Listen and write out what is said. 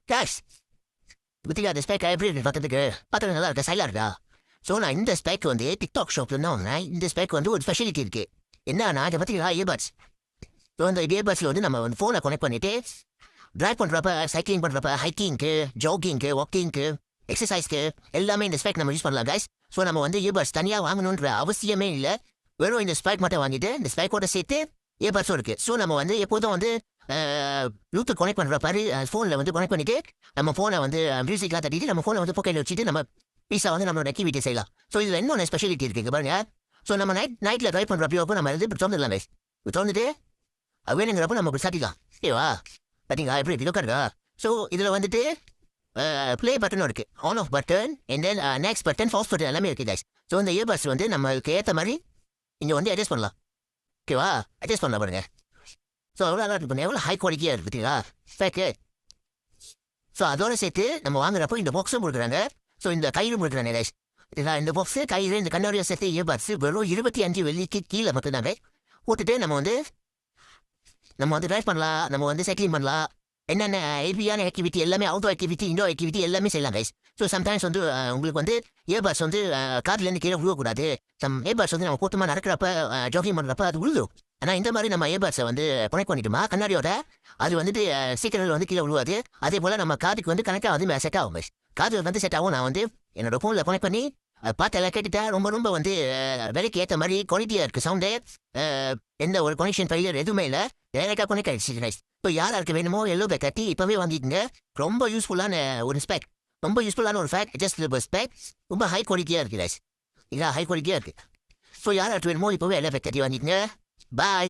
cash பத்தியா அந்த spec எப்படி இருக்கு பார்க்கறதுக்கு பார்க்கறது நல்லா இருக்கா சைலா இருக்கா ஸோ நான் இந்த ஸ்பெக் வந்து டிக்டாக் ஷாப்ல தான் வாங்கினேன் இந்த ஸ்பெக் வந்து ஒரு ஸ்பெஷாலிட்டி இருக்கு என்னன்னா அதை பற்றியா இயர்பட்ஸ் ஸோ அந்த இயர்பட்ஸில் வந்து நம்ம வந்து ஃபோனை கனெக்ட் பண்ணிட்டு ட்ரைவ் பண்ணுறப்ப சைக்கிளிங் பண்ணுறப்ப ஹைக்கிங்க்கு ஜாகிங்க்கு வாக்கிங்க்கு எக்ஸசைஸ்க்கு எல்லாமே இந்த ஸ்பெக் நம்ம யூஸ் பண்ணலாம் கைஸ் ஸோ நம்ம வந்து இயர்பட்ஸ் தனியாக வாங்கணுன்ற அவசியமே இல்லை வெறும் இந்த ஸ்பெக் மட்டும் வாங்கிட்டு இந்த ஸ்பெக்கோட சேர்த்து இயர்பட்ஸும் இருக்குது ஸோ நம்ம வந்து எப்போதும் வந்து ப்ளூடூத் கனெக்ட் பண்ணுற மாதிரி ஃபோனில் வந்து கனெக்ட் பண்ணிட்டு நம்ம ஃபோனை வந்து மியூசிக்லாம் தட்டிட்டு நம்ம ஃபோனை வந்து பாக்கெட்டில் வச்சுட்டு நம்ம பீஸா வந்து நம்மளோட ஆக்டிவிட்டி செய்யலாம் ஸோ இதில் இன்னொன்று ஸ்பெஷாலிட்டி இருக்குது பாருங்க ஸோ நம்ம நைட்டில் ட்ரைவ் பண்ணுறப்போ நம்ம வந்து திறந்துடலாம் கைஸ் திறந்துட்டு வேணுங்கிறப்ப நம்ம சாட்டிக்கலாம் ஓகேவா பார்த்தீங்களா எப்படி இருக்கு இருக்கா ஸோ இதில் வந்துட்டு ப்ளே பட்டனும் இருக்குது on off button and then next button fast button எல்லாமே இருக்குது கைஸ் ஸோ இந்த இயர்பட்ஸ் வந்து நம்மளுக்கு ஏற்ற மாதிரி இங்கே வந்து அட்ஜஸ்ட் பண்ணலாம் ஓகேவா அட்ஜஸ்ட் பண்ணலாம் பாருங்க ஸோ எவ்வளோ நல்லா இருக்கு எவ்வளோ ஹை குவாலிட்டியாக இருக்குது பார்த்தீங்களா ஃபேக்கு ஸோ அதோட சேர்த்து நம்ம வாங்குறப்போ இந்த பாக்ஸும் கொடுக்குறாங்க ஸோ இந்த கயிறும் கொடுக்குறாங்க கைஸ் இந்த பாக்ஸு கயிறு இந்த கண்ணாடியை சேர்த்து இயர்பட்ஸ் வெறும் 25 வெள்ளிக்கு கீழே மட்டும்தாங்க போட்டுட்டு நம்ம வந்து ட்ரைவ் பண்ணலாம் நம்ம வந்து சைக்கிளிங் பண்ணலாம் என்னென்ன ஹெவியான ஆக்டிவிட்டி எல்லாமே அவுட்டோர் ஆக்டிவிட்டி இண்டோர் ஆக்டிவிட்டி எல்லாமே செய்யலாம் கைஸ் ஸோ சம்டைம்ஸ் வந்து உங்களுக்கு வந்து இயர்பட்ஸ் வந்து கார்லேருந்து கீழே விழுவக்கூடாது இயர்பட்ஸ் வந்து நம்ம கூட்டமாக நடக்கிறப்ப ஜாகிங் பண்ணுறப்ப அது விழுதும் ஆனால் இந்த மாதிரி நம்ம இயர்பட்ஸை வந்து கனெக்ட் பண்ணிட்டோமா கண்ணாடியோட அது வந்துட்டு சீக்கிரம் வந்து கீழே விழுவாது அதே போல் நம்ம காதுக்கு வந்து கனெக்டாக வந்து செட் ஆகும் கைஸ் காது வந்து செட் ஆகும் நான் வந்து என்னோட ஃபோனில் கனெக்ட் பண்ணி பார்த்து எல்லாம் கேட்டுட்டா ரொம்ப வந்து விலைக்கு ஏற்ற மாதிரி குவாலிட்டியாக இருக்குது சவுண்டு எந்த ஒரு கனெக்ஷன் ஃபெயிலியர் எதுவுமே இல்லை டேரக்டாக கனெக்ட் ஆகிடுச்சு கைஸ் ஸோ யாருக்கு வேணுமோ எல்லோ பேக் கட்டி இப்போவே வாங்கிக்கோங்க ரொம்ப யூஸ்ஃபுல்லான ஒரு ஸ்பெக் ரொம்ப யூஸ்ஃபுல்லான ஒரு ஃபேக் ஜஸ்ட் ஸ்பெக் ரொம்ப ஹை குவாலிட்டியாக இருக்குது கைஸ் இதான் ஹை குவாலிட்டியாக இருக்குது ஸோ யாருக்கு வேணுமோ இப்போவே எல்லோ பேக் கட்டி வாங்கிக்கோங்க பாய்